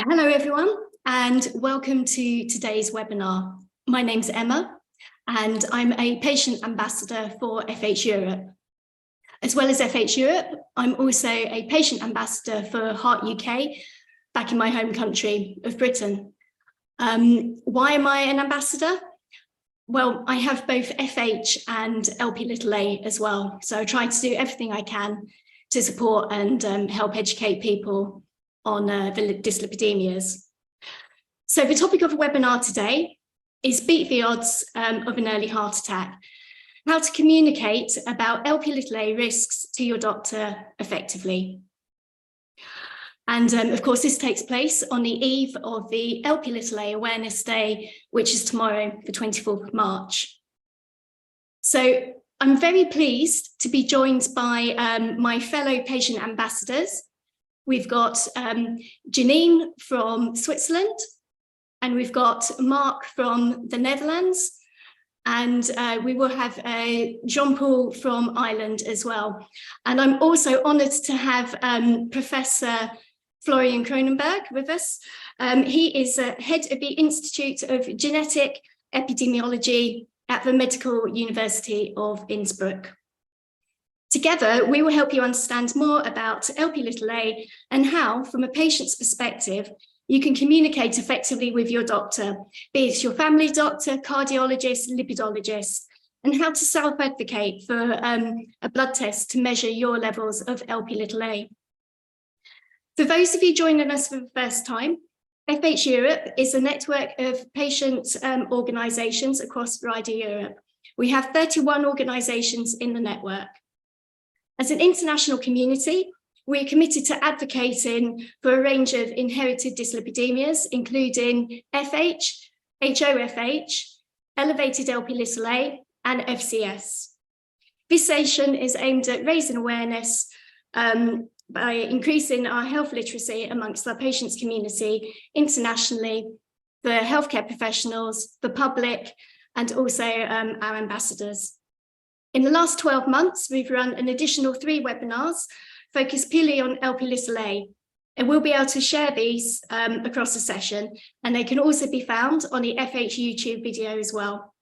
Hello everyone, and welcome to today's webinar. My name's Emma, and I'm a patient ambassador for FH Europe. As well as FH Europe, I'm also a patient ambassador for Heart UK, back in my home country of Britain. Why am I an ambassador? Well, I have both FH and LP(a) as well, so I try to do everything I can to support and help educate people on the dyslipidemias. So the topic of the webinar today is beat the odds of an early heart attack, how to communicate about LP(a) risks to your doctor effectively. And of course, this takes place on the eve of the LP(a) Awareness Day, which is tomorrow, the 24th of March. So I'm very pleased to be joined by my fellow patient ambassadors. We've got Janine from Switzerland, and we've got Marc from the Netherlands, and we will have Jean-Paul from Ireland as well. And I'm also honoured to have Professor Florian Kronenberg with us. He is head of the Institute of Genetic Epidemiology at the Medical University of Innsbruck. Together, we will help you understand more about LP(a) and how, from a patient's perspective, you can communicate effectively with your doctor, be it your family doctor, cardiologist, lipidologist, and how to self-advocate for a blood test to measure your levels of LP(a). For those of you joining us for the first time, FH Europe is a network of patient organisations across wider Europe. We have 31 organisations in the network. As an international community, we're committed to advocating for a range of inherited dyslipidemias, including FH, HoFH, elevated LP(a), and FCS. This session is aimed at raising awareness by increasing our health literacy amongst our patients community internationally, the healthcare professionals, the public, and also our ambassadors. In the last 12 months, we've run an additional 3 webinars focused purely on LP(a), and we'll be able to share these across the session, and they can also be found on the FH YouTube video as well.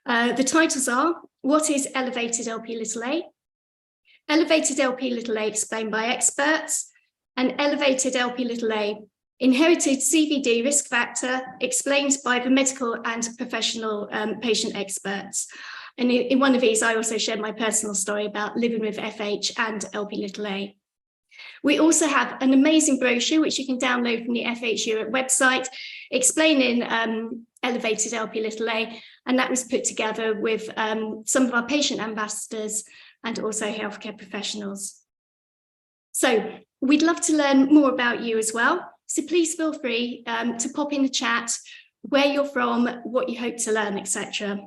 The titles are, what is elevated LP(a), elevated LP(a) explained by experts, and elevated LP(a), inherited CVD risk factor explained by the medical and professional patient experts. And in one of these, I also shared my personal story about living with FH and LP(a). We also have an amazing brochure, which you can download from the FH Europe website, explaining elevated LP(a), and that was put together with some of our patient ambassadors and also healthcare professionals. So we'd love to learn more about you as well. So please feel free to pop in the chat where you're from, what you hope to learn, etc.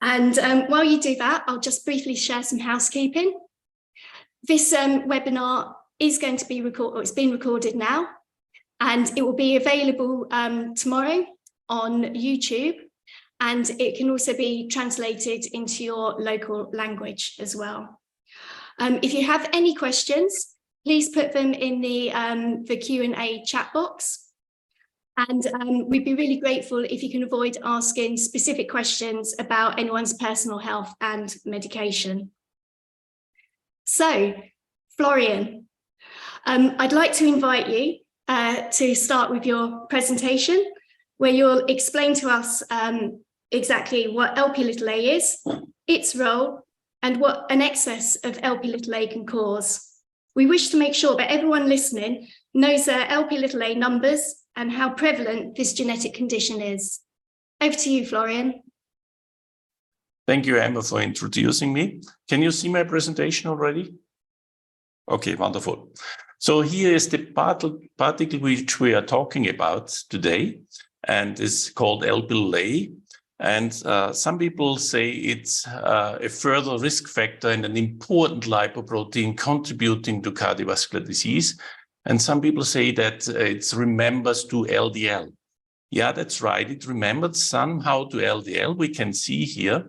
And while you do that, I'll just briefly share some housekeeping. This webinar is going to be recorded, or it's been recorded now, and it will be available tomorrow on YouTube, and it can also be translated into your local language as well. If you have any questions, please put them in the Q&A chat box. And we'd be really grateful if you can avoid asking specific questions about anyone's personal health and medication. So, Florian, I'd like to invite you to start with your presentation, where you'll explain to us exactly what LP(a) is, its role, and what an excess of LP(a) can cause. We wish to make sure that everyone listening knows their LP(a) numbers and how prevalent this genetic condition is. Over to you, Florian. Thank you, Emma, for introducing me. Can you see my presentation already? Okay, wonderful. So here is the particle which we are talking about today, and it's called LP(a). And some people say it's a further risk factor and an important lipoprotein contributing to cardiovascular disease. And some people say that it remembers to LDL. Yeah, that's right. It remembered somehow to LDL. We can see here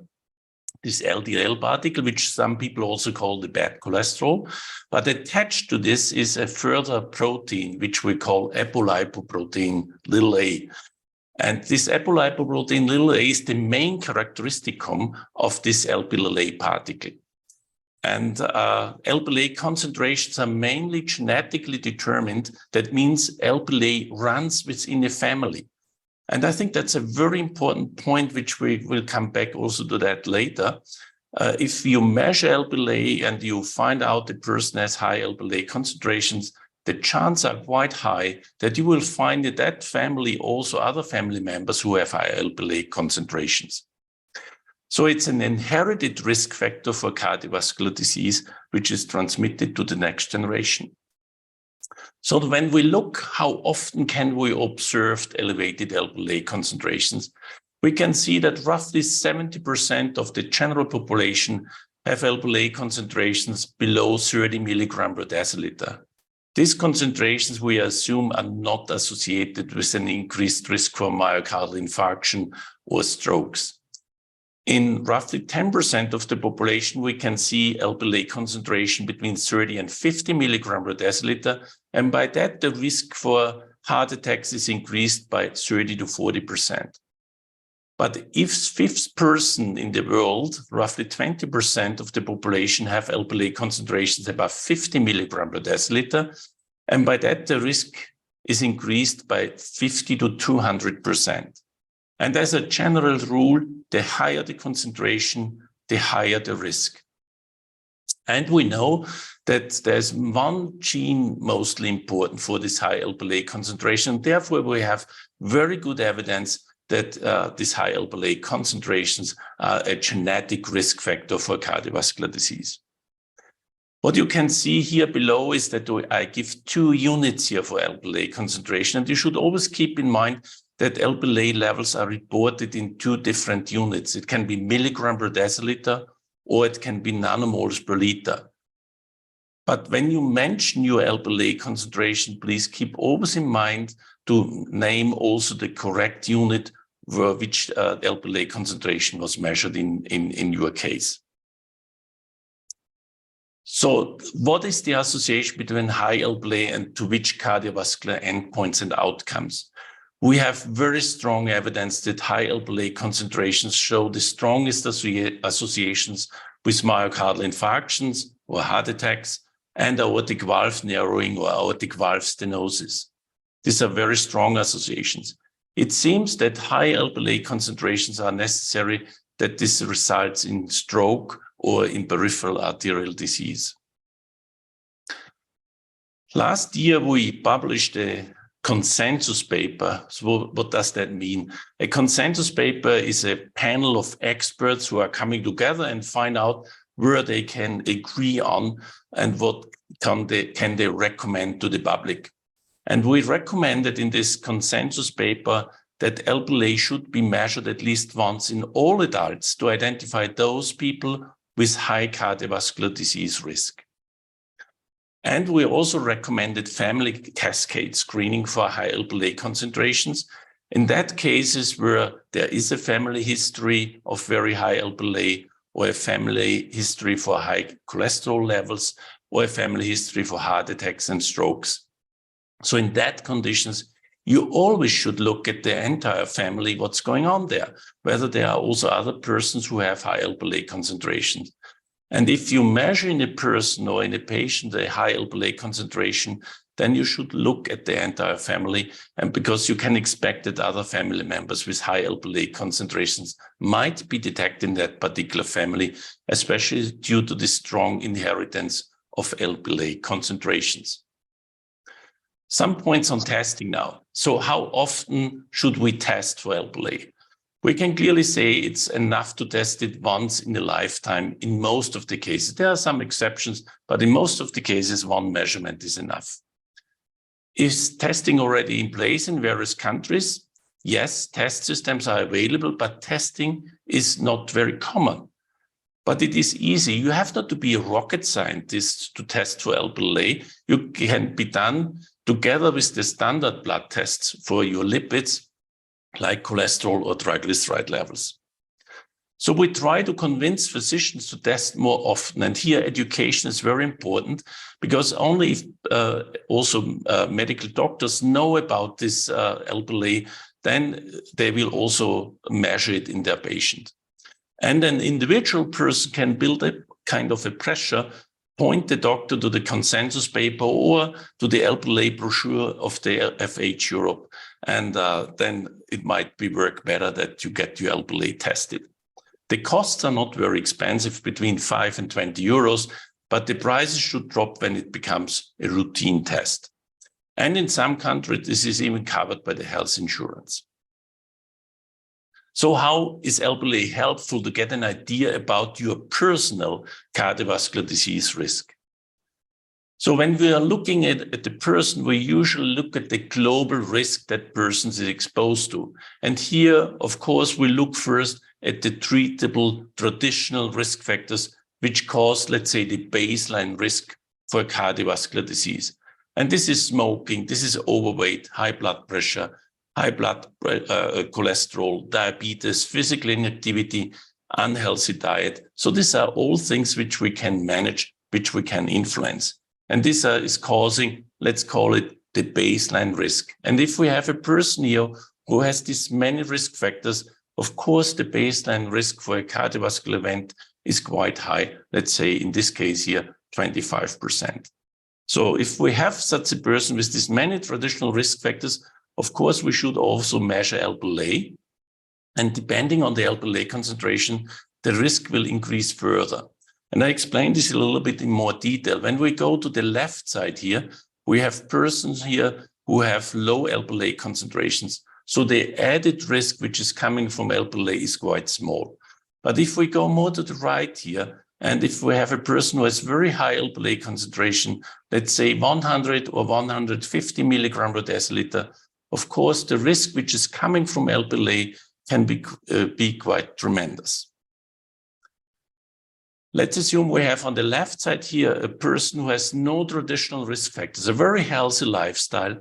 this LDL particle, which some people also call the bad cholesterol. But attached to this is a further protein, which we call apolipoprotein a. And this apolipoprotein a is the main characteristicum of this Lp(a) particle. And Lp(a) concentrations are mainly genetically determined. That means Lp(a) runs within a family. And I think that's a very important point, which we will come back also to that later. If you measure Lp(a) and you find out the person has high Lp(a) concentrations, the chances are quite high that you will find in that family also other family members who have high Lp(a) concentrations. So it's an inherited risk factor for cardiovascular disease, which is transmitted to the next generation. So when we look how often can we observe elevated Lp(a) concentrations, we can see that roughly 70% of the general population have Lp(a) concentrations below 30 milligram per deciliter. These concentrations, we assume, are not associated with an increased risk for myocardial infarction or strokes. In roughly 10% of the population, we can see Lp(a) concentration between 30 and 50 milligram per deciliter. And by that, the risk for heart attacks is increased by 30 to 40%. But if fifth person in the world, roughly 20% of the population have Lp(a) concentrations above 50 milligram per deciliter, and by that the risk is increased by 50 to 200%. And as a general rule, the higher the concentration, the higher the risk. And we know that there's one gene mostly important for this high Lp(a) concentration. Therefore, we have very good evidence that these high Lp(a) concentrations are a genetic risk factor for cardiovascular disease. What you can see here below is that I give 2 units here for Lp(a) concentration, and you should always keep in mind that Lp(a) levels are reported in 2 different units. It can be milligram per deciliter, or it can be nanomoles per liter. But when you mention your Lp(a) concentration, please keep always in mind to name also the correct unit where which Lp(a) concentration was measured in your case. So what is the association between high Lp(a) and to which cardiovascular endpoints and outcomes? We have very strong evidence that high Lp(a) concentrations show the strongest associations with myocardial infarctions or heart attacks and aortic valve narrowing or aortic valve stenosis. These are very strong associations. It seems that high Lp(a) concentrations are necessary that this results in stroke or in peripheral arterial disease. Last year, we published a consensus paper. So what does that mean? A consensus paper is a panel of experts who are coming together and find out where they can agree on and what can they recommend to the public. And we recommended in this consensus paper that Lp(a) should be measured at least once in all adults to identify those people with high cardiovascular disease risk. And we also recommended family cascade screening for high Lp(a) concentrations. In that cases where there is a family history of very high Lp(a) or a family history for high cholesterol levels or a family history for heart attacks and strokes. So in that conditions, you always should look at the entire family, what's going on there, whether there are also other persons who have high Lp(a) concentrations. And if you measure in a person or in a patient a high Lp(a) concentration, then you should look at the entire family. And because you can expect that other family members with high Lp(a) concentrations might be detected in that particular family, especially due to the strong inheritance of Lp(a) concentrations. Some points on testing now. So how often should we test for Lp(a)? We can clearly say it's enough to test it once in a lifetime in most of the cases. There are some exceptions, but in most of the cases, one measurement is enough. Is testing already in place in various countries? Yes, test systems are available, but testing is not very common. But it is easy. You have not to be a rocket scientist to test for Lp(a). You can be done together with the standard blood tests for your lipids, like cholesterol or triglyceride levels. So we try to convince physicians to test more often. And here education is very important, because only if medical doctors know about this Lp(a), then they will also measure it in their patient. And an individual person can build a kind of a pressure, point the doctor to the consensus paper or to the Lp(a) brochure of the FH Europe. And then it might work better that you get your Lp(a) tested. The costs are not very expensive, between 5 and 20 euros, but the prices should drop when it becomes a routine test. And in some countries, this is even covered by the health insurance. So how is Lp(a) helpful to get an idea about your personal cardiovascular disease risk? So when we are looking at the person, we usually look at the global risk that person is exposed to. And here, of course, we look first at the treatable traditional risk factors, which cause, let's say, the baseline risk for cardiovascular disease. And this is smoking, this is overweight, high blood pressure, high blood cholesterol, diabetes, physical inactivity, unhealthy diet. So these are all things which we can manage, which we can influence. And this is causing, let's call it, the baseline risk. And if we have a person here who has these many risk factors, of course, the baseline risk for a cardiovascular event is quite high. Let's say in this case here, 25%. So if we have such a person with these many traditional risk factors, of course, we should also measure Lp(a). And depending on the Lp(a) concentration, the risk will increase further. And I explained this a little bit in more detail. When we go to the left side here, we have persons here who have low Lp(a) concentrations. So the added risk which is coming from Lp(a) is quite small. But if we go more to the right here, and if we have a person who has very high Lp(a) concentration, let's say 100 or 150 milligram per deciliter, of course, the risk which is coming from Lp(a) can be quite tremendous. Let's assume we have on the left side here a person who has no traditional risk factors, a very healthy lifestyle.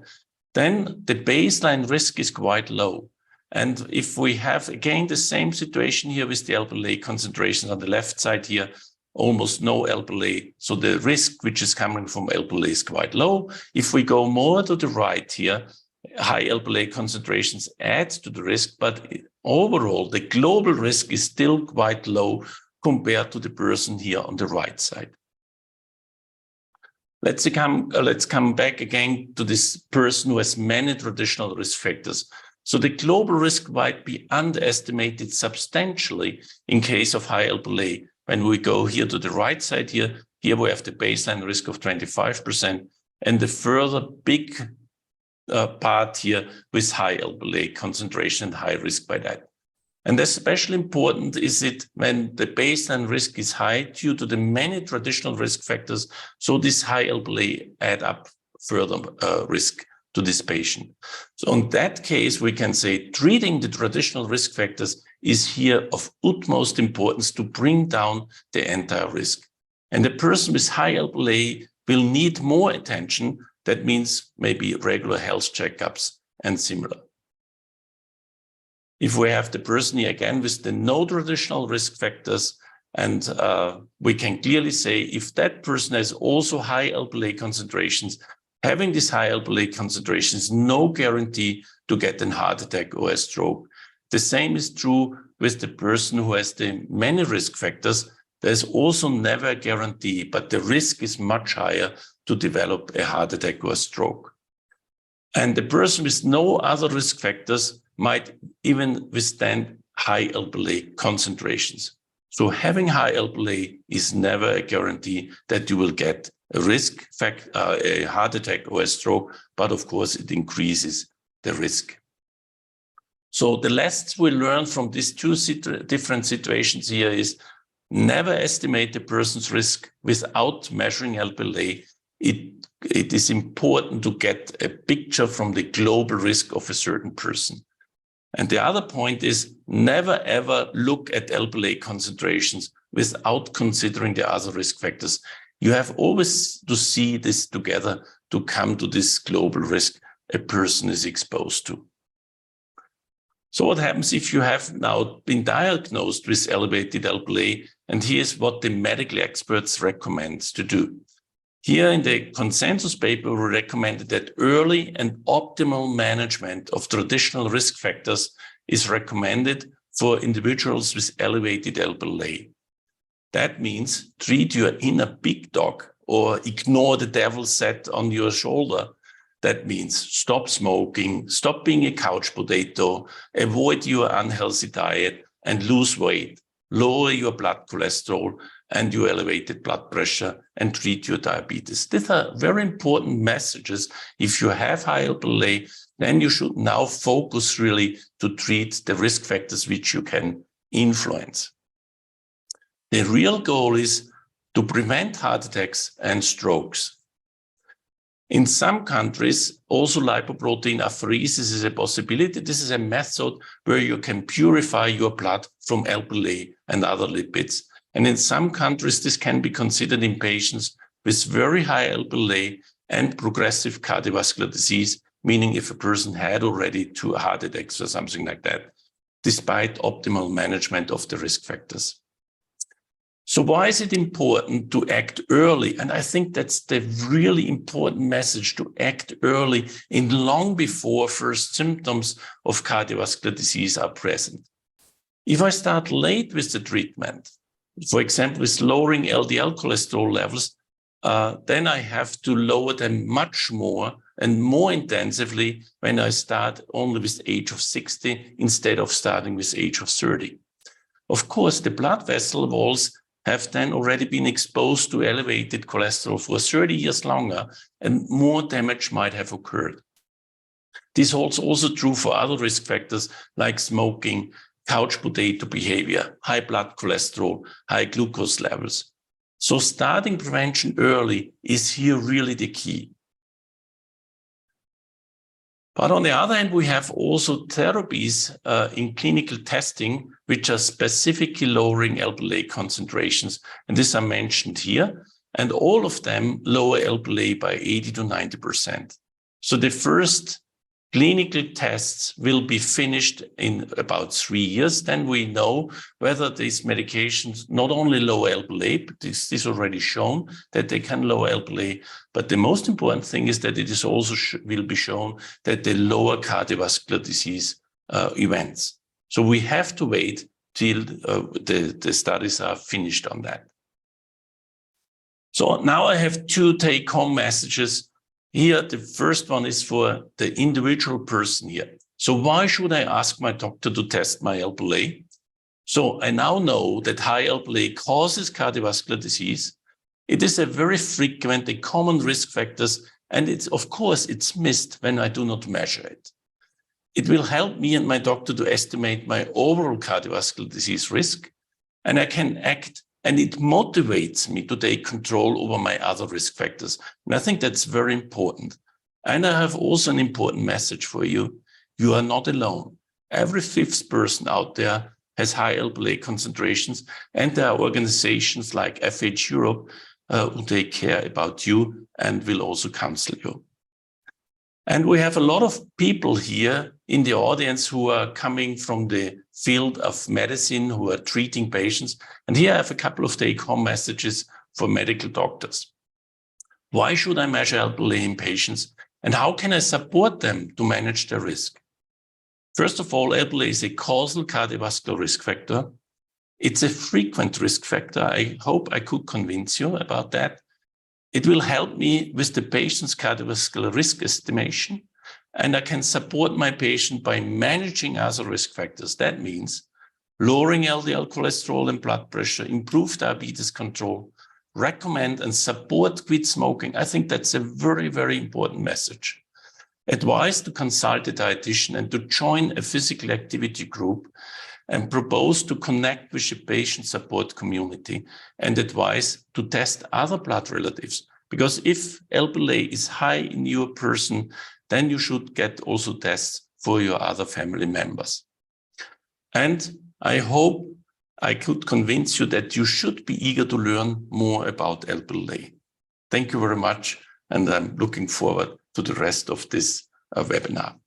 Then the baseline risk is quite low. And if we have, again, the same situation here with the Lp(a) concentrations on the left side here, almost no Lp(a), so the risk which is coming from Lp(a) is quite low. If we go more to the right here, high Lp(a) concentrations add to the risk, but overall, the global risk is still quite low compared to the person here on the right side. Let's come back again to this person who has many traditional risk factors. So the global risk might be underestimated substantially in case of high Lp(a). When we go here to the right side here we have the baseline risk of 25%, and the further big part here with high Lp(a) concentration and high risk by that. And especially important is it when the baseline risk is high due to the many traditional risk factors. So this high Lp(a) add up further risk to this patient. So in that case, we can say treating the traditional risk factors is here of utmost importance to bring down the entire risk. And the person with high Lp(a) will need more attention. That means maybe regular health checkups and similar. If we have the person here again with the no traditional risk factors, and we can clearly say if that person has also high Lp(a) concentrations, having this high Lp(a) concentration is no guarantee to get a heart attack or a stroke. The same is true with the person who has the many risk factors. There's also never a guarantee, but the risk is much higher to develop a heart attack or a stroke. And the person with no other risk factors might even withstand high Lp(a) concentrations. So having high Lp(a) is never a guarantee that you will get a heart attack or a stroke, but of course it increases the risk. So the lessons we learn from these two different situations here is never estimate the person's risk without measuring Lp(a). It is important to get a picture from the global risk of a certain person. And the other point is never ever look at Lp(a) concentrations without considering the other risk factors. You have always to see this together to come to this global risk a person is exposed to. So what happens if you have now been diagnosed with elevated Lp(a), and here's what the medical experts recommend to do. Here in the consensus paper, we recommended that early and optimal management of traditional risk factors is recommended for individuals with elevated Lp(a). That means treat your inner big dog or ignore the devil set on your shoulder. That means stop smoking, stop being a couch potato, avoid your unhealthy diet and lose weight, lower your blood cholesterol and your elevated blood pressure and treat your diabetes. These are very important messages. If you have high Lp(a), then you should now focus really to treat the risk factors which you can influence. The real goal is to prevent heart attacks and strokes. In some countries, also lipoprotein apheresis is a possibility. This is a method where you can purify your blood from Lp(a) and other lipids. And in some countries, this can be considered in patients with very high Lp(a) and progressive cardiovascular disease, meaning if a person had already 2 heart attacks or something like that, despite optimal management of the risk factors. So why is it important to act early? And I think that's the really important message, to act early and long before first symptoms of cardiovascular disease are present. If I start late with the treatment, for example, with lowering LDL cholesterol levels, then I have to lower them much more and more intensively when I start only with the age of 60 instead of starting with the age of 30. Of course, the blood vessel walls have then already been exposed to elevated cholesterol for 30 years longer, and more damage might have occurred. This holds also true for other risk factors like smoking, couch potato behavior, high blood cholesterol, high glucose levels. So starting prevention early is here really the key. But on the other hand, we have also therapies in clinical testing, which are specifically lowering Lp(a) concentrations. And these are mentioned here. And all of them lower Lp(a) by 80 to 90%. So the first clinical tests will be finished in about 3 years. Then we know whether these medications not only lower Lp(a), but this is already shown that they can lower Lp(a), but the most important thing is that it is also will be shown that they lower cardiovascular disease events. So we have to wait till the studies are finished on that. So now I have 2 take-home messages. Here, the first one is for the individual person here. So why should I ask my doctor to test my Lp(a)? So I now know that high Lp(a) causes cardiovascular disease. It is a very frequent and common risk factors, and of course, it's missed when I do not measure it. It will help me and my doctor to estimate my overall cardiovascular disease risk, and I can act. And it motivates me to take control over my other risk factors. And I think that's very important. And I have also an important message for you. You are not alone. Every 5th person out there has high Lp(a) concentrations. And there are organizations like FH Europe who take care about you and will also counsel you. And we have a lot of people here in the audience who are coming from the field of medicine, who are treating patients. And here I have a couple of take-home messages for medical doctors. Why should I measure Lp(a) in patients? And how can I support them to manage their risk? First of all, Lp(a) is a causal cardiovascular risk factor. It's a frequent risk factor. I hope I could convince you about that. It will help me with the patient's cardiovascular risk estimation, and I can support my patient by managing other risk factors. That means lowering LDL cholesterol and blood pressure, improve diabetes control, recommend and support quit smoking. I think that's a very, very important message. Advise to consult a dietitian and to join a physical activity group, and propose to connect with the patient support community, and advise to test other blood relatives. Because if Lp(a) is high in your person, then you should get also tests for your other family members. And I hope I could convince you that you should be eager to learn more about Lp(a). Thank you very much, and I'm looking forward to the rest of this webinar.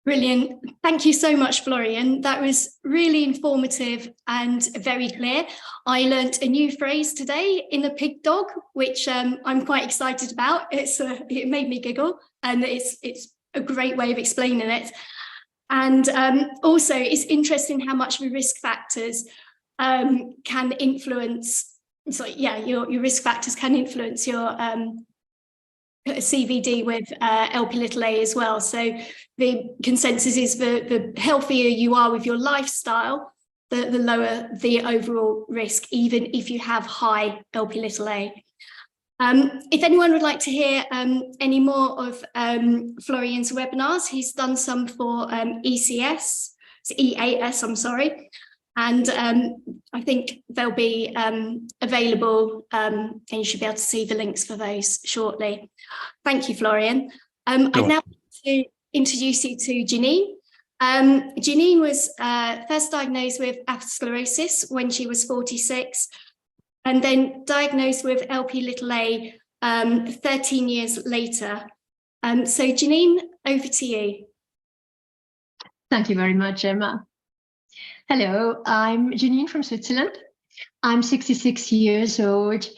Brilliant. Thank you so much, Florian. That was really informative and very clear. I learnt a new phrase today, inner pig dog, which I'm quite excited about. It made me giggle, and it's a great way of explaining it. And also, it's interesting how much the risk factors can influence. So yeah, your risk factors can influence your CVD with Lp(a) as well. So the consensus is the healthier you are with your lifestyle, the lower the overall risk, even if you have high Lp(a). If anyone would like to hear any more of Florian's webinars, he's done some for EAS, I'm sorry. And I think they'll be available, and you should be able to see the links for those shortly. Thank you, Florian. I'd now like to introduce you to Janine. Janine was first diagnosed with atherosclerosis when she was 46, and then diagnosed with Lp(a) 13 years later. So Janine, over to you. Thank you very much, Emma. Hello, I'm Janine from Switzerland. I'm 66 years old.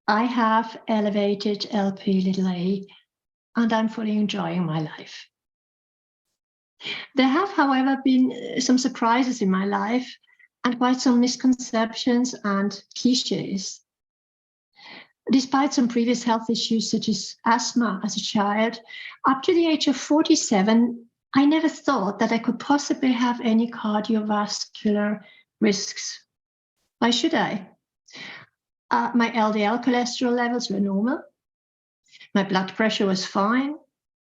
I have elevated Lp(a), and I'm fully enjoying my life. There have, however, been some surprises in my life and quite some misconceptions and cliches. Despite some previous health issues such as asthma as a child, up to the age of 47, I never thought that I could possibly have any cardiovascular risks. Why should I? My LDL cholesterol levels were normal. My blood pressure was fine,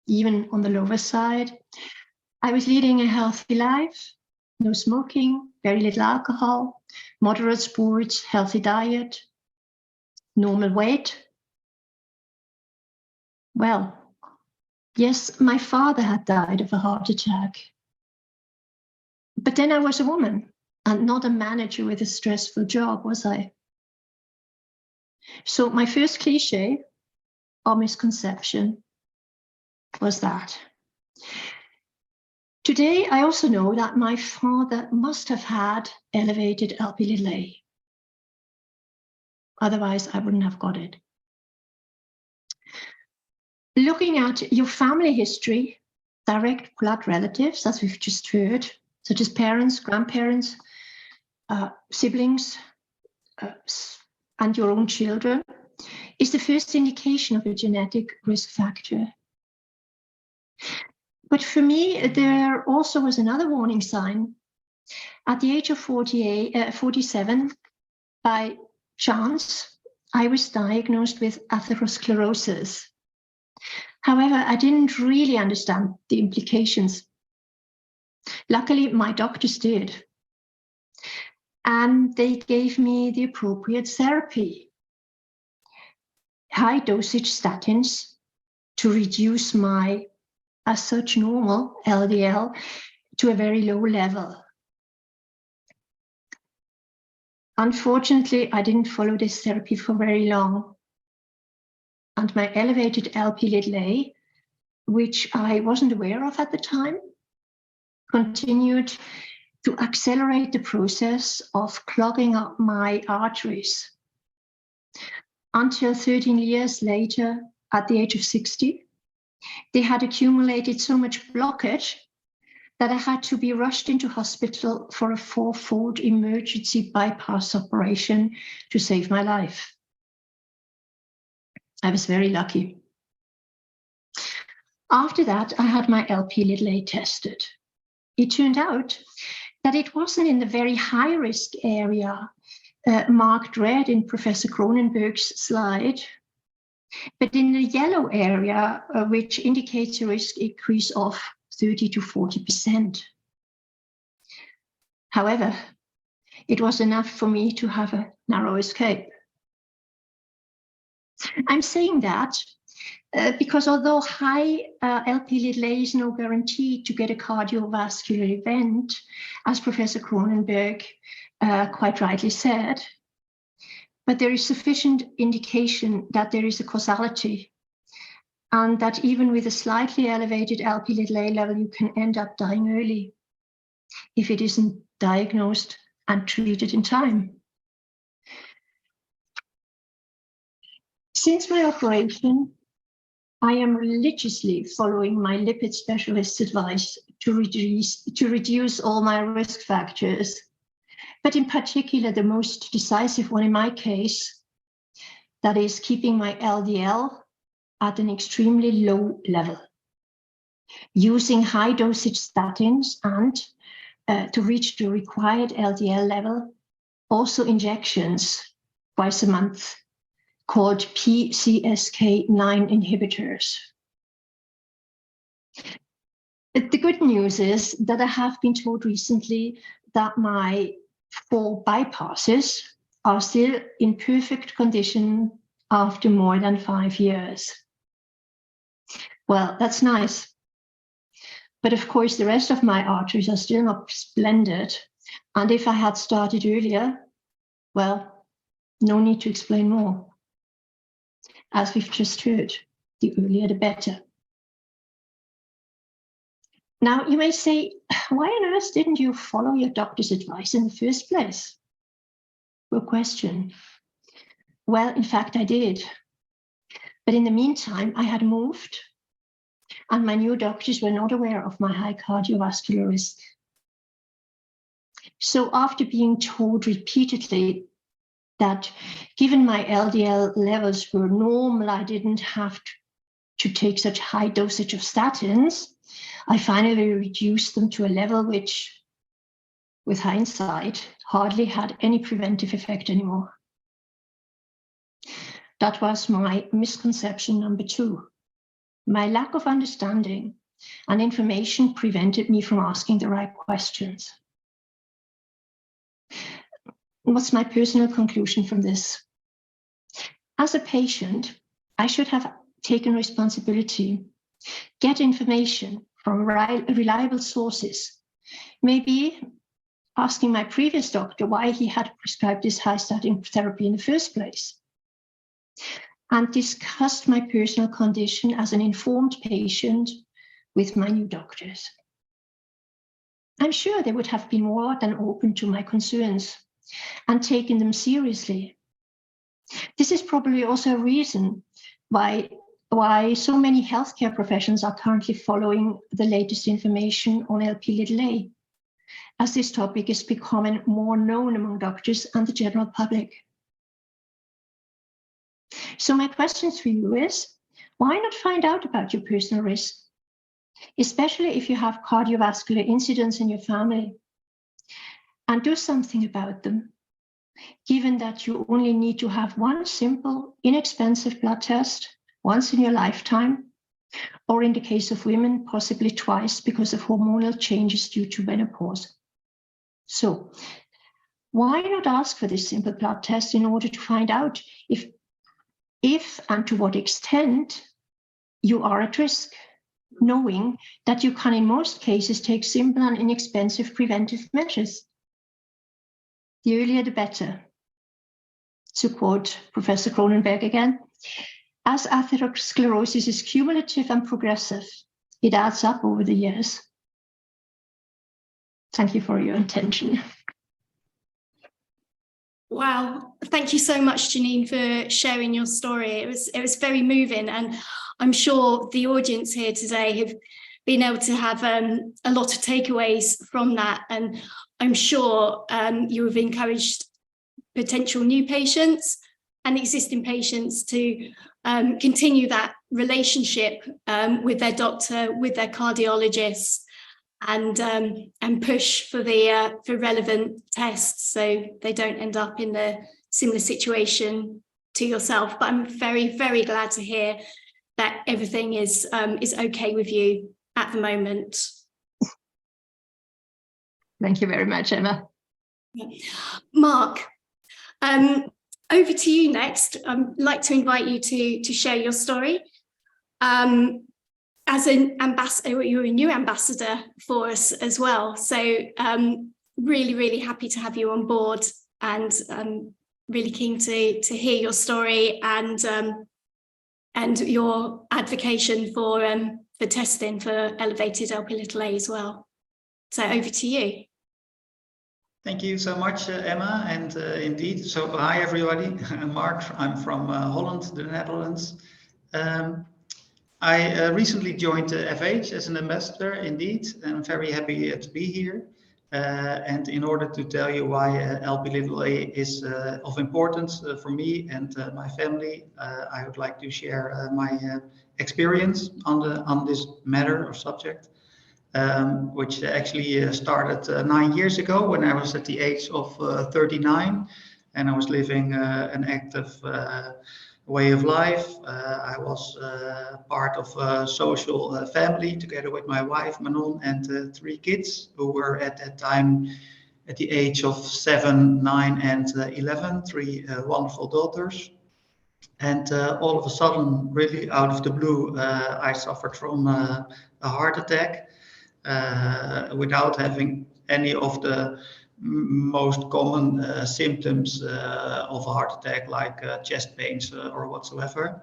even on the lower side. I was leading a healthy life, no smoking, very little alcohol, moderate sports, healthy diet, normal weight. Well, yes, my father had died of a heart attack. But then I was a woman and not a manager with a stressful job, was I? So my first cliche or misconception was that. Today, I also know that my father must have had elevated Lp(a). Otherwise, I wouldn't have got it. Looking at your family history, direct blood relatives, as we've just heard, such as parents, grandparents, siblings, and your own children, is the first indication of a genetic risk factor. But for me, there also was another warning sign. At the age of 47, by chance, I was diagnosed with atherosclerosis. However, I didn't really understand the implications. Luckily, my doctors did. And they gave me the appropriate therapy. High dosage statins to reduce my, as such, normal LDL to a very low level. Unfortunately, I didn't follow this therapy for very long. And my elevated Lp(a), which I wasn't aware of at the time, continued to accelerate the process of clogging up my arteries. Until 13 years later, at the age of 60, they had accumulated so much blockage that I had to be rushed into hospital for a 4-fold emergency bypass operation to save my life. I was very lucky. After that, I had my Lp(a) tested. It turned out that it wasn't in the very high risk area marked red in Professor Cronenberg's slide, but in the yellow area, which indicates a risk increase of 30 to 40%. However, it was enough for me to have a narrow escape. I'm saying that because although high Lp(a) is no guarantee to get a cardiovascular event, as Professor Cronenberg quite rightly said, but there is sufficient indication that there is a causality and that even with a slightly elevated Lp(a) level, you can end up dying early if it isn't diagnosed and treated in time. Since my operation, I am religiously following my lipid specialist's advice to reduce all my risk factors, but in particular, the most decisive one in my case, that is keeping my LDL at an extremely low level, using high dosage statins and to reach the required LDL level, also injections twice a month called PCSK9 inhibitors. The good news is that I have been told recently that my 4 bypasses are still in perfect condition after more than 5 years. Well, that's nice. But of course, the rest of my arteries are still not splendid. And if I had started earlier, well, no need to explain more. As we've just heard, the earlier the better. Now, you may say, why on earth didn't you follow your doctor's advice in the first place? Good question. Well, in fact, I did. But in the meantime, I had moved, and my new doctors were not aware of my high cardiovascular risk. So after being told repeatedly that given my LDL levels were normal, I didn't have to take such high dosage of statins, I finally reduced them to a level which, with hindsight, hardly had any preventive effect anymore. That was my misconception number 2. My lack of understanding and information prevented me from asking the right questions. What's my personal conclusion from this? As a patient, I should have taken responsibility, get information from reliable sources, maybe asking my previous doctor why he had prescribed this high statin therapy in the first place, and discussed my personal condition as an informed patient with my new doctors. I'm sure they would have been more than open to my concerns and taken them seriously. This is probably also a reason why so many healthcare professions are currently following the latest information on Lp(a), as this topic is becoming more known among doctors and the general public. So my question for you is, why not find out about your personal risk, especially if you have cardiovascular incidents in your family, and do something about them, given that you only need to have one simple, inexpensive blood test once in your lifetime, or in the case of women, possibly twice because of hormonal changes due to menopause. So why not ask for this simple blood test in order to find out if and to what extent you are at risk, knowing that you can in most cases take simple and inexpensive preventive measures? The earlier the better. To quote Professor Cronenberg again, as atherosclerosis is cumulative and progressive, it adds up over the years. Thank you for your attention. Wow, thank you so much, Janine, for sharing your story. It was very moving, and I'm sure the audience here today have been able to have a lot of takeaways from that, and I'm sure you have encouraged potential new patients and existing patients to continue that relationship with their doctor, with their cardiologist, and push for relevant tests so they don't end up in a similar situation to yourself. But I'm very, very glad to hear that everything is okay with you at the moment. Thank you very much, Emma. Marc, over to you next. I'd like to invite you to share your story. As an ambassador, you're a new ambassador for us as well. So really, really happy to have you on board, and really keen to hear your story and and your advocacy for testing for elevated Lp(a) as well. So over to you. Thank you so much, Emma. And indeed, so hi everybody. I'm Marc. I'm from Holland, the Netherlands. I recently joined FH as an ambassador, indeed. I'm very happy to be here. And in order to tell you why Lp(a) is of importance for me and my family, I would like to share my experience on this matter or subject, which actually started 9 years ago when I was at the age of 39, and I was living an active way of life. I was part of a social family together with my wife Manon and 3 kids who were at that time at the age of 7, 9 and 11, 3 wonderful daughters. And all of a sudden, really out of the blue, I suffered from a heart attack without having any of the most common symptoms of a heart attack, like chest pains or whatsoever.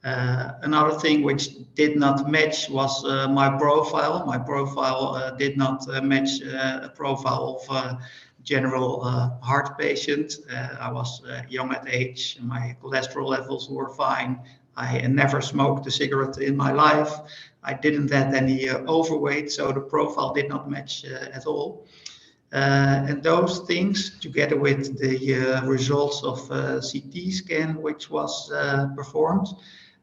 Another thing which did not match was my profile. My profile did not match a profile of a general heart patient. I was young at age, my cholesterol levels were fine. I never smoked a cigarette in my life. I didn't have any overweight, so the profile did not match at all. And those things, together with the results of CT scan, which was performed,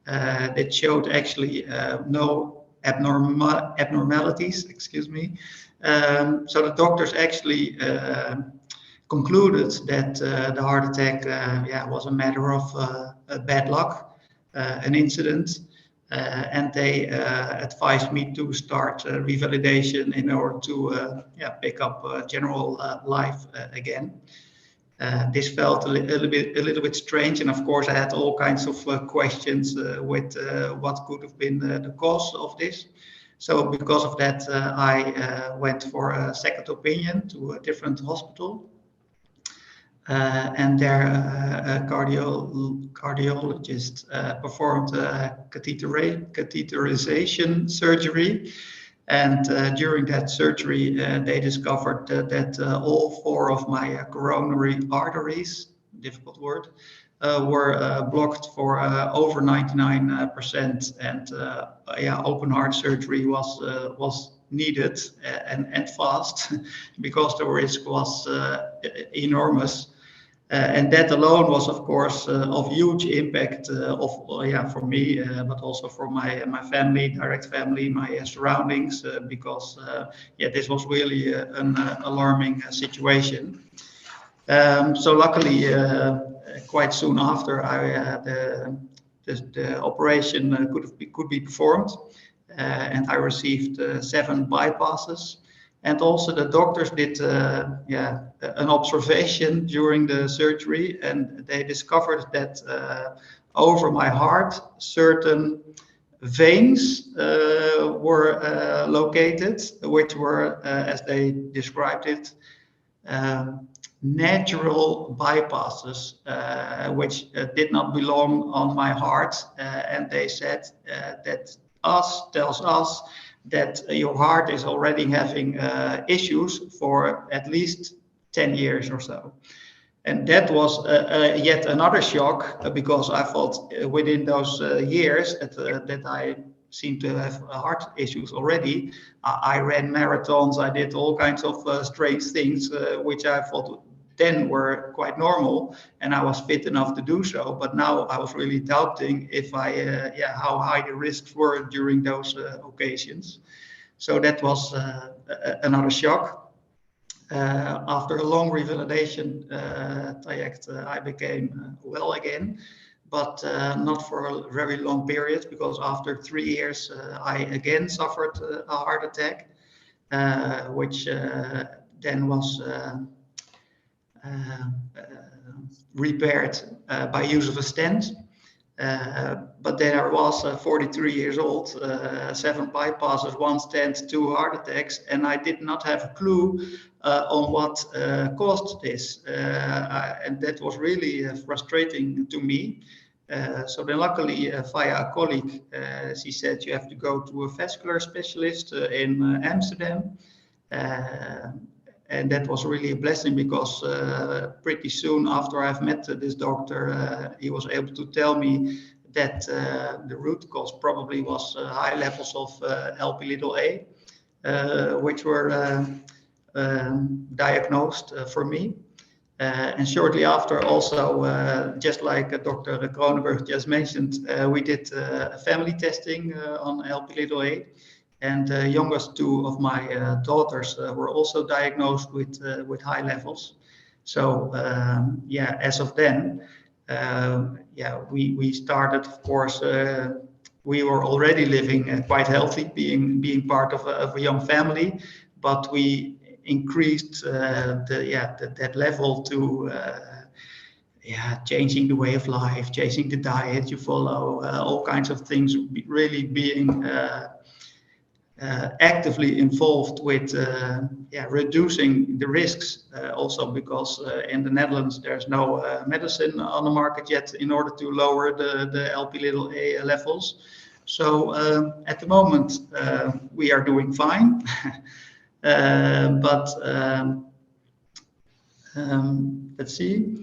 that showed actually no abnormalities, excuse me. So the doctors actually concluded that the heart attack was a matter of bad luck, an incident. And they advised me to start revalidation in order to pick up general life again. This felt a little bit strange, and of course I had all kinds of questions with what could have been the cause of this. So because of that, I went for a second opinion to a different hospital. And their cardiologist performed catheterization surgery. And during that surgery, they discovered that all 4 of my coronary arteries, difficult word, were blocked for over 99%. And open heart surgery was needed and fast because the risk was enormous. And that alone was, of course, of huge impact for me, but also for my family, direct family, my surroundings, because this was really an alarming situation. So luckily, quite soon after, the operation could be performed, and I received 7 bypasses. And also the doctors did an observation during the surgery, and they discovered that over my heart, certain veins were located, which were, as they described it, natural bypasses, which did not belong on my heart. And they said that tells us that your heart is already having issues for at least 10 years or so. And that was yet another shock, because I thought within those years that I seemed to have heart issues already. I ran marathons, I did all kinds of strange things, which I thought then were quite normal, and I was fit enough to do so. But now I was really doubting if how high the risks were during those occasions. So that was another shock. After a long revalidation traject, I became well again, but not for a very long period, because after 3 years I again suffered a heart attack, which then was repaired by use of a stent. But then I was 43 years old, 7 bypasses, 1 stent, 2 heart attacks, and I did not have a clue on what caused this. And that was really frustrating to me. So then luckily, via a colleague, she said you have to go to a vascular specialist in Amsterdam. And that was really a blessing because pretty soon after I've met this doctor, he was able to tell me that the root cause probably was high levels of Lp(a), which were diagnosed for me. And shortly after also, just like Dr. Kronenberg just mentioned, we did family testing on Lp(a). And the youngest two of my daughters were also diagnosed with high levels. So yeah, as of then, yeah, we started, of course, we were already living quite healthy, being part of a young family, but we increased that level to changing the way of life, changing the diet you follow, all kinds of things, really being actively involved with reducing the risks, also because in the Netherlands there's no medicine on the market yet in order to lower the Lp(a) levels. So at the moment we are doing fine. But let's see,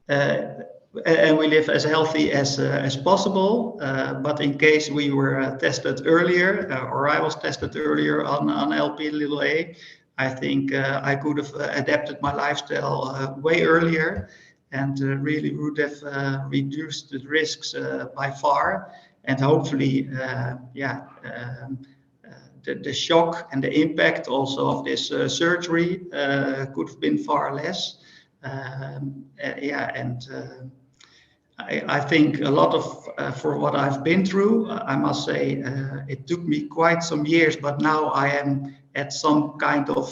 and we live as healthy as possible. But in case we were tested earlier, or I was tested earlier on Lp(a), I think I could have adapted my lifestyle way earlier, and really would have reduced the risks by far, and hopefully, the shock and the impact also of this surgery could have been far less. I think a lot of, for what I've been through, I must say, it took me quite some years, but now I am at some kind of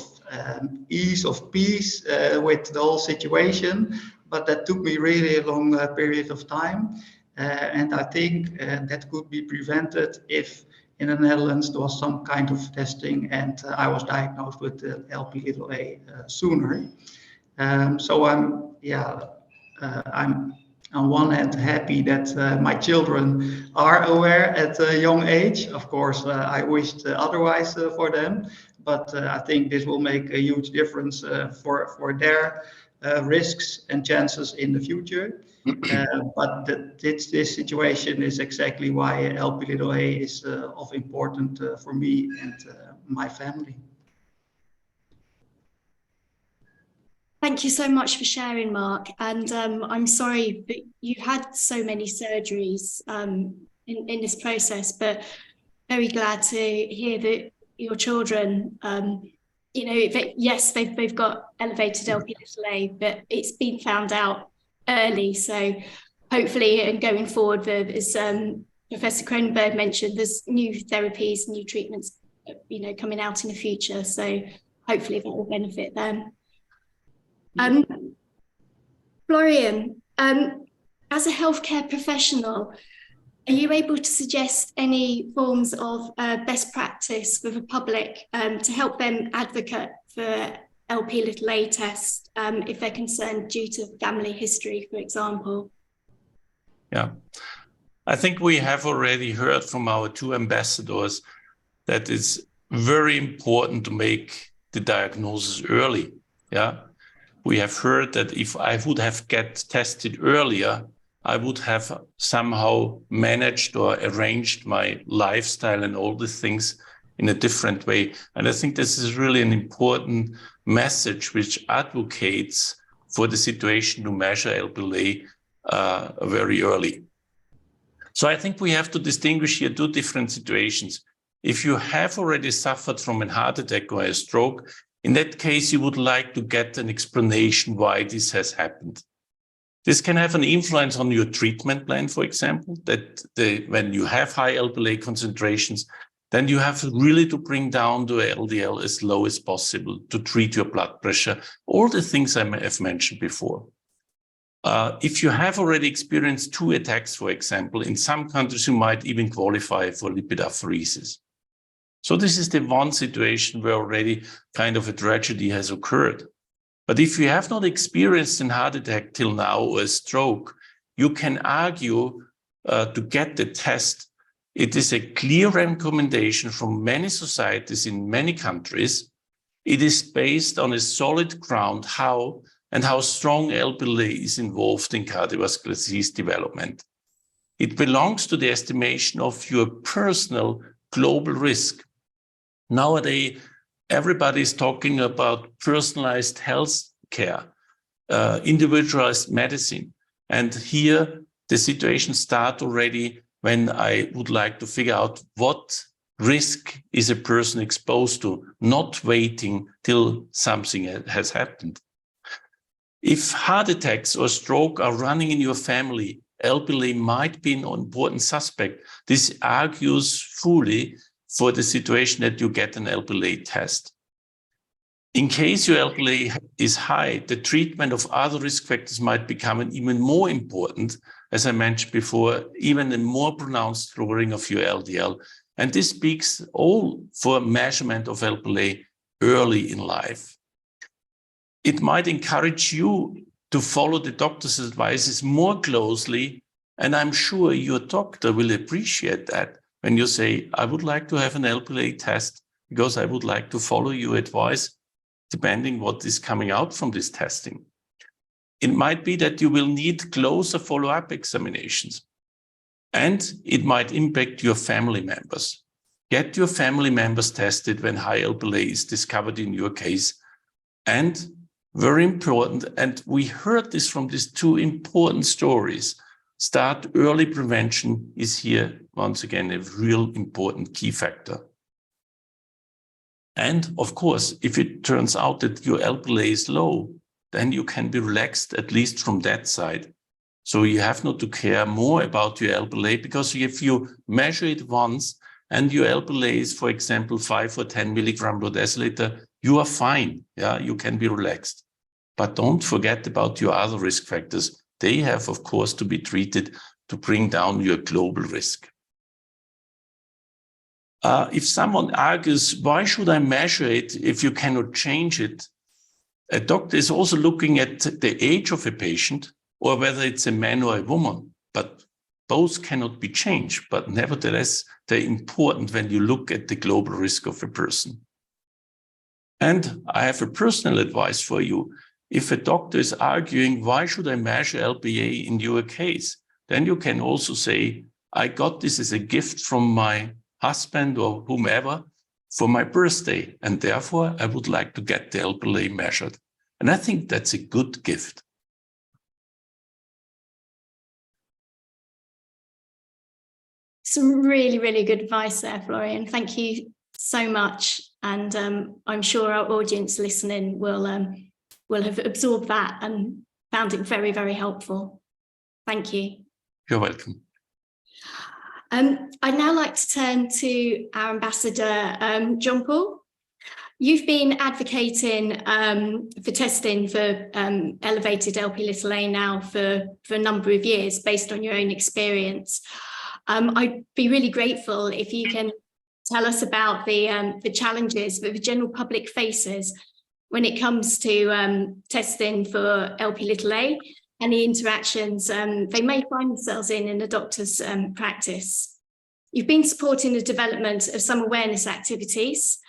ease of peace with the whole situation. But that took me really a long period of time. And I think that could be prevented if in the Netherlands there was some kind of testing and I was diagnosed with Lp(a) sooner. So I'm on one hand happy that my children are aware at a young age. Of course, I wished otherwise for them, but I think this will make a huge difference for their risks and chances in the future. But this situation is exactly why Lp(a) is of importance for me and my family. Thank you so much for sharing, Marc. And I'm sorry that you had so many surgeries in this process, but very glad to hear that your children, you know, that, yes, they've got elevated Lp(a), but it's been found out early. So hopefully, and going forward, as Professor Kronenberg mentioned, there's new therapies, new treatments, you know, coming out in the future. So hopefully that will benefit them. Florian, as a healthcare professional, are you able to suggest any forms of best practice for the public to help them advocate for Lp(a) tests if they're concerned due to family history, for example? Yeah, I think we have already heard from our two ambassadors that it's very important to make the diagnosis early. Yeah, we have heard that if I would have get tested earlier, I would have somehow managed or arranged my lifestyle and all these things in a different way. And I think this is really an important message which advocates for the situation to measure Lp(a) very early. So I think we have to distinguish here two different situations. If you have already suffered from a heart attack or a stroke, in that case, you would like to get an explanation why this has happened. This can have an influence on your treatment plan, for example, that when you have high Lp(a) concentrations, then you have really to bring down the LDL as low as possible to treat your blood pressure, all the things I have mentioned before. If you have already experienced 2 attacks, for example, in some countries you might even qualify for lipidapheresis. So this is the one situation where already kind of a tragedy has occurred. But if you have not experienced a heart attack till now or a stroke, you can argue to get the test, it is a clear recommendation from many societies in many countries. It is based on a solid ground how strong Lp(a) is involved in cardiovascular disease development. It belongs to the estimation of your personal global risk. Nowadays, everybody is talking about personalized health care, individualized medicine. And here the situation starts already when I would like to figure out what risk is a person exposed to, not waiting till something has happened. If heart attacks or stroke are running in your family, Lp(a) might be an important suspect. This argues fully for the situation that you get an Lp(a) test. In case your Lp(a) is high, the treatment of other risk factors might become even more important, as I mentioned before, even a more pronounced lowering of your LDL. And this speaks all for measurement of Lp(a) early in life. It might encourage you to follow the doctor's advices more closely, and I'm sure your doctor will appreciate that when you say, I would like to have an Lp(a) test because I would like to follow your advice, depending what is coming out from this testing. It might be that you will need closer follow-up examinations, and it might impact your family members. Get your family members tested when high Lp(a) is discovered in your case. And very important, and we heard this from these two important stories, start early prevention is here, once again, a real important key factor. And of course, if it turns out that your Lp(a) is low, then you can be relaxed, at least from that side. So you have not to care more about your Lp(a), because if you measure it once and your Lp(a) is, for example, 5 or 10 milligram per deciliter, you are fine. Yeah, you can be relaxed. But don't forget about your other risk factors. They have, of course, to be treated to bring down your global risk. If someone argues, why should I measure it if you cannot change it? A doctor is also looking at the age of a patient or whether it's a man or a woman, but both cannot be changed. But nevertheless, they're important when you look at the global risk of a person. And I have a personal advice for you. If a doctor is arguing, why should I measure Lp(a) in your case? Then you can also say, I got this as a gift from my husband or whomever for my birthday, and therefore I would like to get the Lp(a) measured. And I think that's a good gift. Some really, really good advice there, Florian. Thank you so much. And I'm sure our audience listening will have absorbed that and found it very, very helpful. Thank you. You're welcome. I'd now like to turn to our ambassador, John Paul. You've been advocating for testing for elevated Lp(a) now for a number of years based on your own experience. I'd be really grateful if you can tell us about the challenges that the general public faces when it comes to testing for Lp(a) and the interactions they may find themselves in a doctor's practice. You've been supporting the development of some awareness activities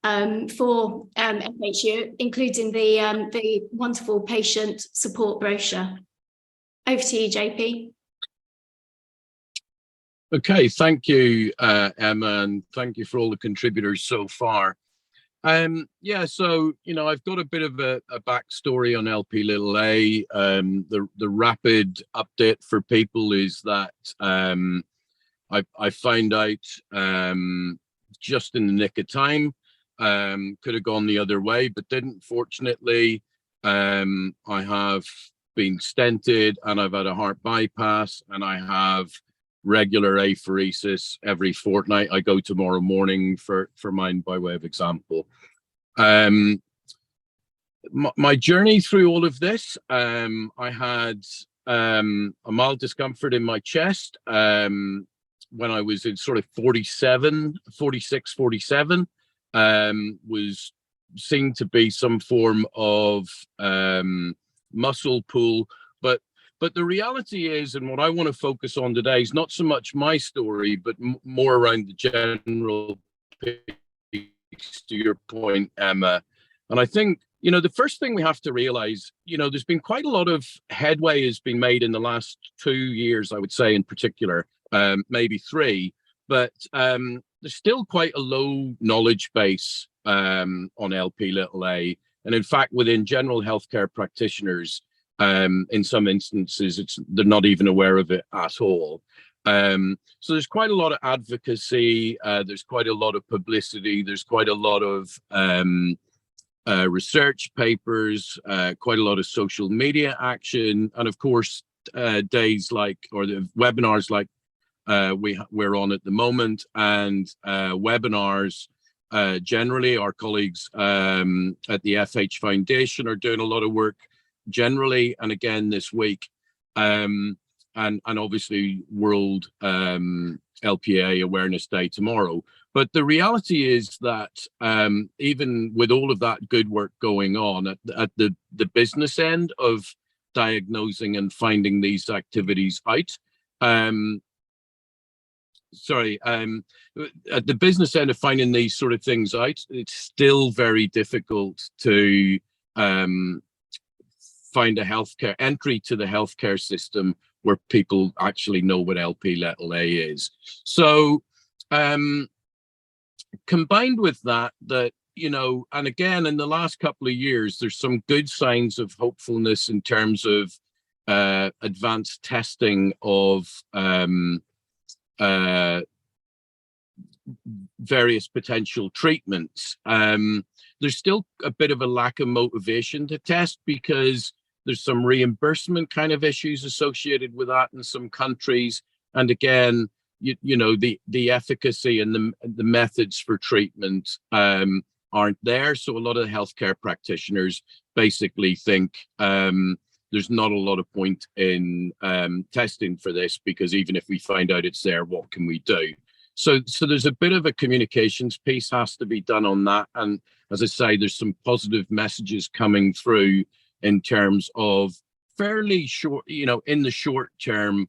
for FHU, including the wonderful patient support brochure. Over to you, JP. Okay, thank you, Emma, and thank you for all the contributors so far. Yeah, so, I've got a bit of a backstory on Lp(a). The rapid update for people is that I found out just in the nick of time. Could have gone the other way, but didn't. Fortunately, I have been stented and I've had a heart bypass and I have regular apheresis every fortnight. I go tomorrow morning for mine by way of example. My journey through all of this, I had a mild discomfort in my chest when I was in sort of 46, 47. Was seen to be some form of muscle pull, but But the reality is, and what I want to focus on today is not so much my story, but more around the general piece, to your point, Emma. And I think, you know, the first thing we have to realize, you know, there's been quite a lot of headway has been made in the last 2 years, I would say in particular, maybe 3, but there's still quite a low knowledge base on LP(a). And in fact, within general healthcare practitioners, in some instances, they're not even aware of it at all. So there's quite a lot of advocacy, there's quite a lot of publicity, there's quite a lot of research papers, quite a lot of social media action, and of course, days like, or the webinars like we're on at the moment, and webinars generally. Our colleagues at the FH Foundation are doing a lot of work generally, and again this week, and obviously World LPA Awareness Day tomorrow. But the reality is that even with all of that good work going on at the business end of diagnosing and finding these activities out, at the business end of finding these sort of things out, it's still very difficult to find a healthcare entry to the healthcare system where people actually know what LP(a) is. So combined with that, you know, and again, in the last couple of years, there's some good signs of hopefulness in terms of advanced testing of various potential treatments. There's still a bit of a lack of motivation to test because there's some reimbursement kind of issues associated with that in some countries. And again, you know, the efficacy and the methods for treatment aren't there. So a lot of the healthcare practitioners basically think there's not a lot of point in testing for this, because even if we find out it's there, what can we do? So there's a bit of a communications piece has to be done on that. And as I say, there's some positive messages coming through in terms of fairly short, you know, in the short term,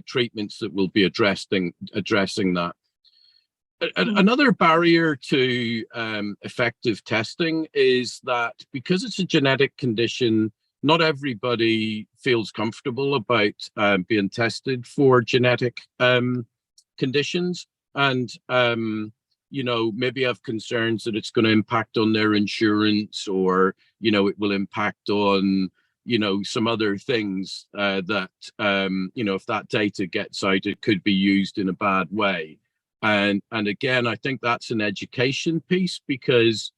treatments that will be addressing that. Another barrier to effective testing is that because it's a genetic condition, not everybody feels comfortable about being tested for genetic conditions, and you know, maybe have concerns that it's going to impact on their insurance, or you know, it will impact on, you know, some other things that you know, if that data gets out, it could be used in a bad way. And again, I think that's an education piece, because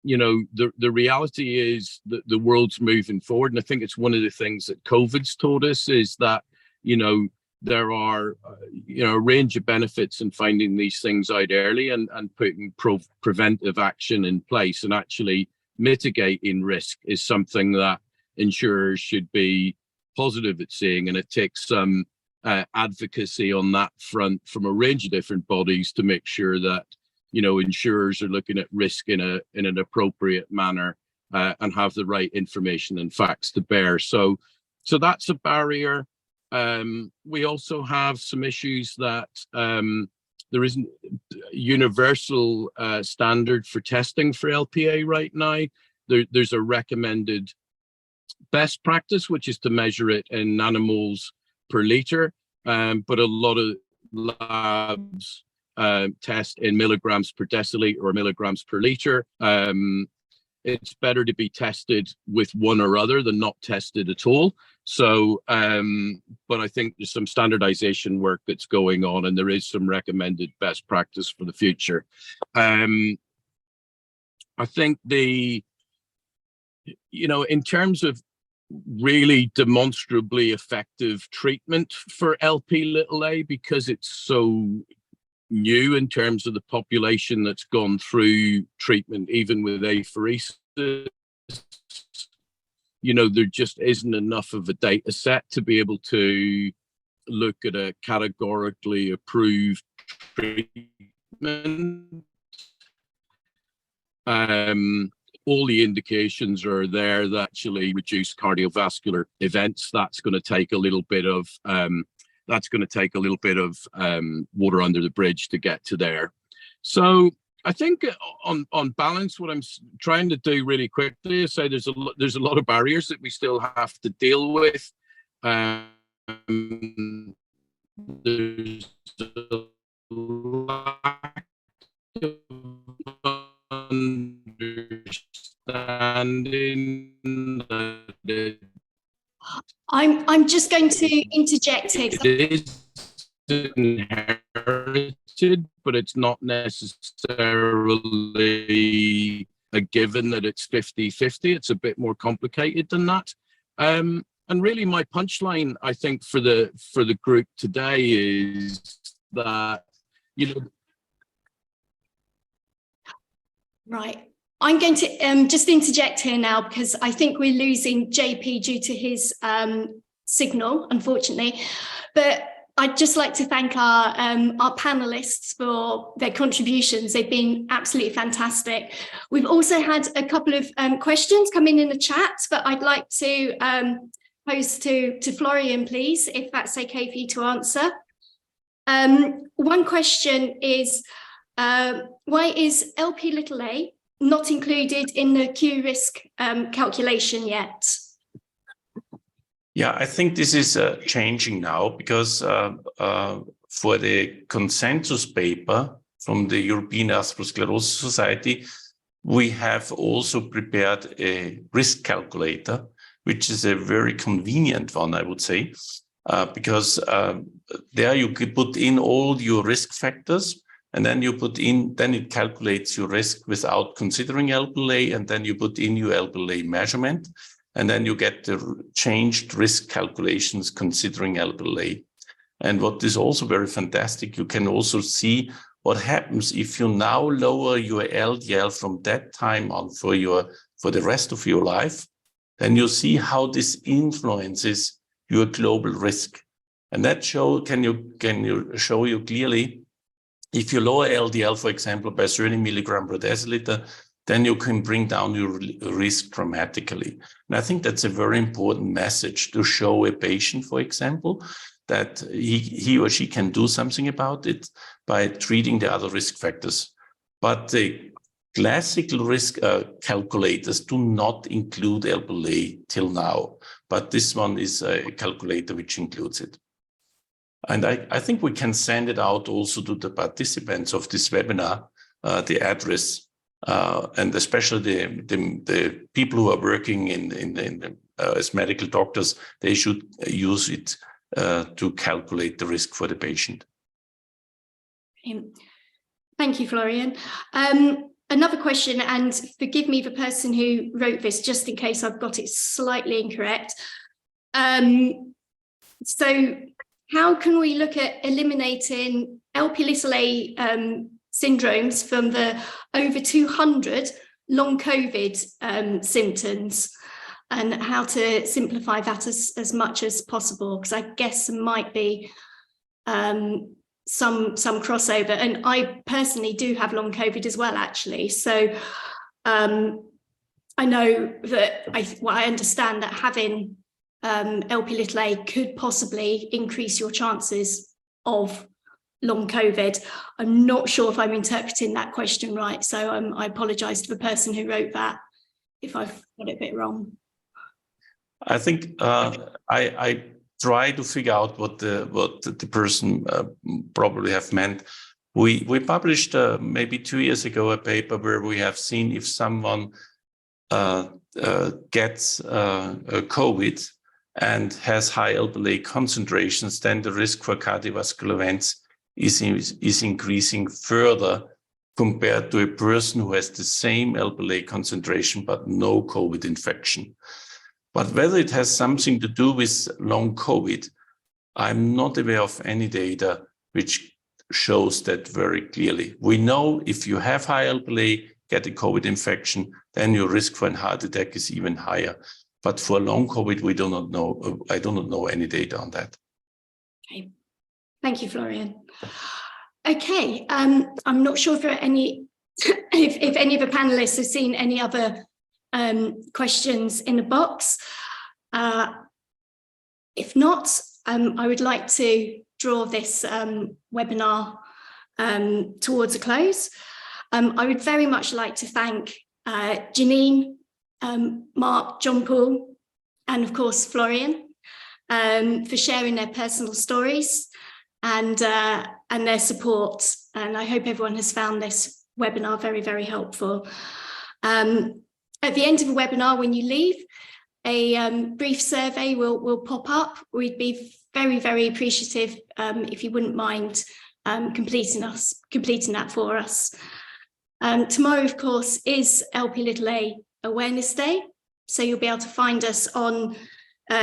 you know, the reality is that the world's moving forward, and I think it's one of the things that COVID's taught us is that, you know, there are you know, a range of benefits in finding these things out early and putting preventive action in place, and actually mitigating risk is something that insurers should be positive at seeing, and it takes some advocacy on that front from a range of different bodies to make sure that, you know, insurers are looking at risk in an appropriate manner and have the right information and facts to bear. So that's a barrier. We also have some issues that there isn't universal standard for testing for LPA right now. There's a recommended best practice, which is to measure it in nanomoles per liter, but a lot of labs test in milligrams per deciliter or milligrams per liter. It's better to be tested with one or other than not tested at all. So, but I think there's some standardization work that's going on, and there is some recommended best practice for the future. I think you know, in terms of really demonstrably effective treatment for LP(a), because it's so new in terms of the population that's gone through treatment, even with apheresis, you know, there just isn't enough of a data set to be able to look at a categorically approved treatment. all the indications are there that actually reduce cardiovascular events. That's going to take a little bit of water under the bridge to get to there. So I think on balance, what I'm trying to do really quickly is say there's a lot of barriers that we still have to deal with. There's a lack of understanding that I'm just going to interject here. it is inherited, but it's not necessarily a given that it's 50-50. It's a bit more complicated than that. And really my punchline, I think, for the group today is that, Right. I'm going to just interject here now, because I think we're losing JP due to his signal, unfortunately. But I'd just like to thank our panelists for their contributions. They've been absolutely fantastic. We've also had a couple of questions come in the chat, but I'd like to pose to Florian, please, if that's okay for you to answer. One question is, why is Lp(a) not included in the Q risk calculation yet? Yeah, I think this is changing now, because for the consensus paper from the European Atherosclerosis Society, we have also prepared a risk calculator, which is a very convenient one, I would say, because there you could put in all your risk factors, and then you put in, then it calculates your risk without considering Lp(a), and then you put in your Lp(a) measurement, and then you get the changed risk calculations considering Lp(a). And what is also very fantastic, you can also see what happens if you now lower your LDL from that time on for the rest of your life. Then you see how this influences your global risk. And that can show you clearly, if you lower LDL, for example, by 30 milligram per deciliter, then you can bring down your risk dramatically. And I think that's a very important message to show a patient, for example, that he or she can do something about it by treating the other risk factors. But the classical risk calculators do not include Lp(a) till now, but this one is a calculator which includes it. And I think we can send it out also to the participants of this webinar, the address, and especially the people who are working as medical doctors, they should use it to calculate the risk for the patient. Thank you, Florian. Another question, and forgive me, the person who wrote this, just in case I've got it slightly incorrect. So how can we look at eliminating Lp(a) syndromes from the over 200 long COVID symptoms, and how to simplify that as much as possible? Because I guess there might be some crossover, and I personally do have long COVID as well, actually. So I know that I understand that having Lp(a) could possibly increase your chances of long COVID. I'm not sure if I'm interpreting that question right, so I apologise to the person who wrote that if I've got it a bit wrong. I think I try to figure out what the person probably have meant. We published maybe 2 years ago a paper where we have seen if someone gets COVID and has high Lp(a) concentrations, then the risk for cardiovascular events is increasing further compared to a person who has the same Lp(a) concentration but no COVID infection. But whether it has something to do with long COVID, I'm not aware of any data which shows that very clearly. We know if you have high Lp(a), get a COVID infection, then your risk for a heart attack is even higher. But for long COVID, we do not know. I do not know any data on that. Okay, thank you, Florian. Okay, I'm not sure if there are any, if any of the panelists have seen any other questions in the box. If not, I would like to draw this webinar towards a close. I would very much like to thank Janine, Marc, John Paul, and of course Florian for sharing their personal stories and their support. And I hope everyone has found this webinar very, very helpful. At the end of the webinar, when you leave, a brief survey will pop up. We'd be very, very appreciative if you wouldn't mind completing that for us. Tomorrow, of course, is LP(a) Awareness Day. So you'll be able to find us on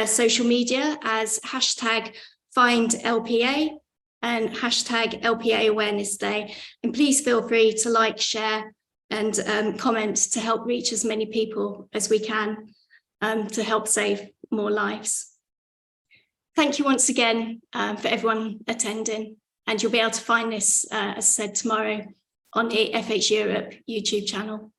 social media as #FindLPA and #LPA Awareness Day. And please feel free to like, share, and comment to help reach as many people as we can to help save more lives. Thank you once again for everyone attending, and you'll be able to find this, as said, tomorrow on the FH Europe YouTube channel.